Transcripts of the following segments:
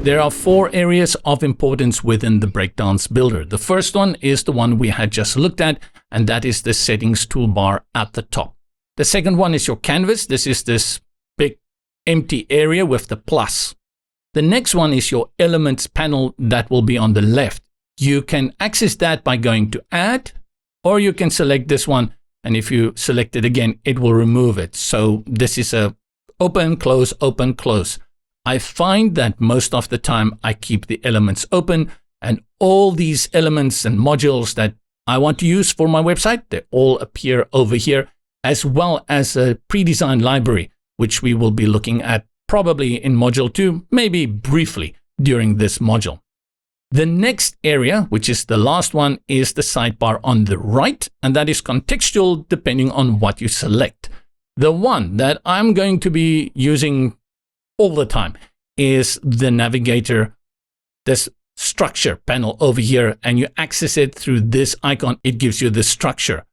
There are 4 areas of importance within the Breakdance Builder. The first one is the one we had just looked at, and that is the settings toolbar at the top. The second one is your canvas. This is this big empty area with the plus. The next one is your elements panel that will be on the left. You can access that by going to add, or you can select this one, and if you select it again, it will remove it. So this is a open, close, open, close. I find that most of the time I keep the elements open, and all these elements and modules that I want to use for my website, they all appear over here, as well as a pre-designed library, which we will be looking at probably in module 2, maybe briefly during this module. The next area, which is the last one, is the sidebar on the right, and that is contextual depending on what you select. The one that I'm going to be using all the time is the navigator, this structure panel over here, and you access it through this icon. It gives you the structure.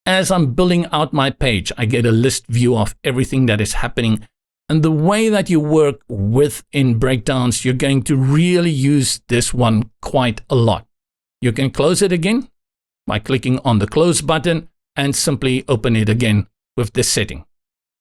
As I'm building out my page, I get a list view of everything that is happening. And the way that you work within Breakdance, you're going to really use this one quite a lot. You can close it again by clicking on the close button and simply open it again with this setting.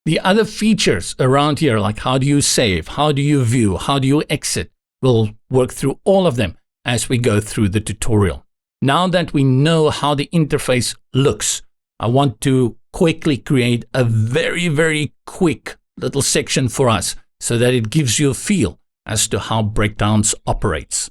The other features around here, like how do you save, how do you view, how do you exit, we'll work through all of them as we go through the tutorial. Now that we know how the interface looks, I want to quickly create a very quick little section for us so that it gives you a feel as to how Breakdance operates.